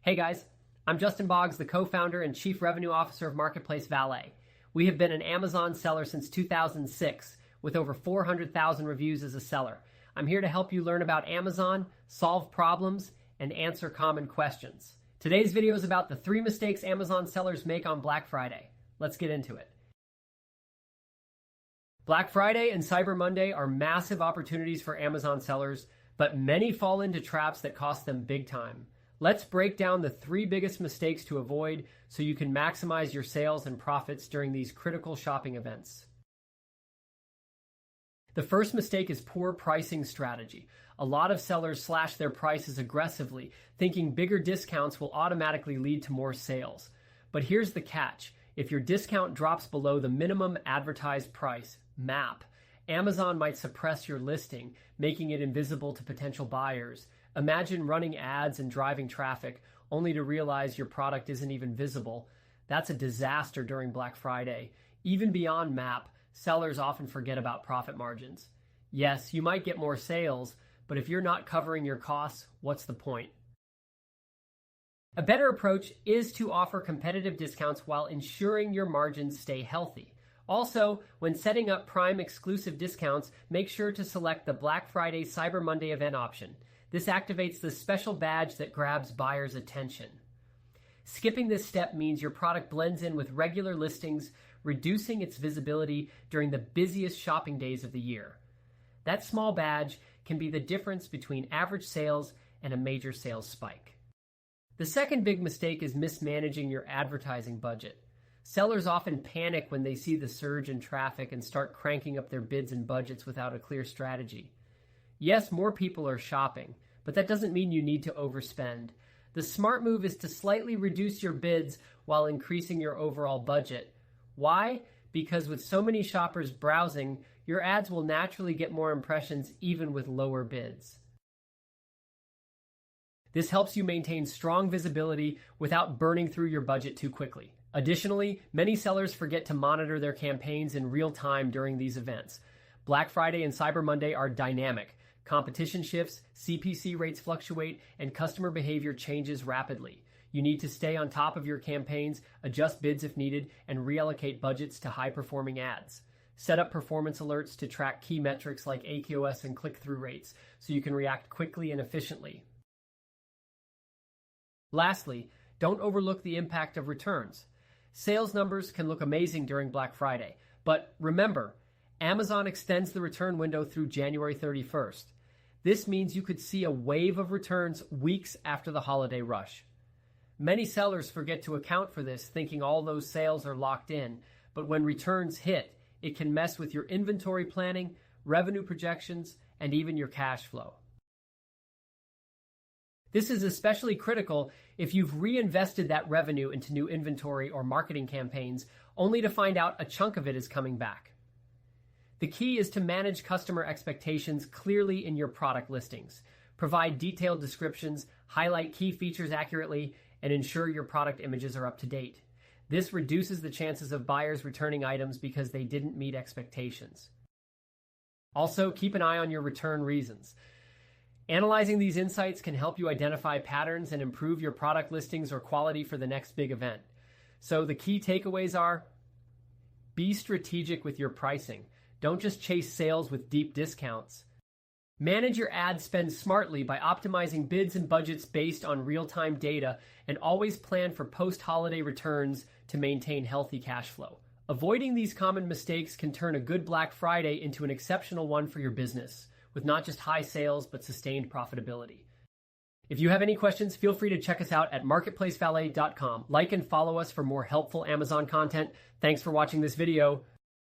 Hey guys, I'm Justin Boggs, the co-founder and chief revenue officer of Marketplace Valet. We have been an Amazon seller since 2006 with over 400,000 reviews as a seller. I'm here to help you learn about Amazon, solve problems, and answer common questions. Today's video is about the 3 mistakes Amazon sellers make on Black Friday. Let's get into it. Black Friday and Cyber Monday are massive opportunities for Amazon sellers, but many fall into traps that cost them big time. Let's break down the 3 biggest mistakes to avoid so you can maximize your sales and profits during these critical shopping events. The first mistake is poor pricing strategy. A lot of sellers slash their prices aggressively, thinking bigger discounts will automatically lead to more sales. But here's the catch. If your discount drops below the minimum advertised price, MAP, Amazon might suppress your listing, making it invisible to potential buyers. Imagine running ads and driving traffic, only to realize your product isn't even visible. That's a disaster during Black Friday. Even beyond MAP, sellers often forget about profit margins. Yes, you might get more sales, but if you're not covering your costs, what's the point? A better approach is to offer competitive discounts while ensuring your margins stay healthy. Also, when setting up Prime exclusive discounts, make sure to select the Black Friday Cyber Monday event option. This activates the special badge that grabs buyers' attention. Skipping this step means your product blends in with regular listings, reducing its visibility during the busiest shopping days of the year. That small badge can be the difference between average sales and a major sales spike. The second big mistake is mismanaging your advertising budget. Sellers often panic when they see the surge in traffic and start cranking up their bids and budgets without a clear strategy. Yes, more people are shopping, but that doesn't mean you need to overspend. The smart move is to slightly reduce your bids while increasing your overall budget. Why? Because with so many shoppers browsing, your ads will naturally get more impressions even with lower bids. This helps you maintain strong visibility without burning through your budget too quickly. Additionally, many sellers forget to monitor their campaigns in real time during these events. Black Friday and Cyber Monday are dynamic. Competition shifts, CPC rates fluctuate, and customer behavior changes rapidly. You need to stay on top of your campaigns, adjust bids if needed, and reallocate budgets to high-performing ads. Set up performance alerts to track key metrics like AQOS and click-through rates so you can react quickly and efficiently. Lastly, don't overlook the impact of returns. Sales numbers can look amazing during Black Friday, but remember, Amazon extends the return window through January 31st. This means you could see a wave of returns weeks after the holiday rush. Many sellers forget to account for this, thinking all those sales are locked in, but when returns hit, it can mess with your inventory planning, revenue projections, and even your cash flow. This is especially critical if you've reinvested that revenue into new inventory or marketing campaigns, only to find out a chunk of it is coming back. The key is to manage customer expectations clearly in your product listings. Provide detailed descriptions, highlight key features accurately, and ensure your product images are up to date. This reduces the chances of buyers returning items because they didn't meet expectations. Also, keep an eye on your return reasons. Analyzing these insights can help you identify patterns and improve your product listings or quality for the next big event. So the key takeaways are: be strategic with your pricing. Don't just chase sales with deep discounts. Manage your ad spend smartly by optimizing bids and budgets based on real-time data, and always plan for post-holiday returns to maintain healthy cash flow. Avoiding these common mistakes can turn a good Black Friday into an exceptional one for your business, with not just high sales, but sustained profitability. If you have any questions, feel free to check us out at marketplacevalet.com. Like and follow us for more helpful Amazon content. Thanks for watching this video.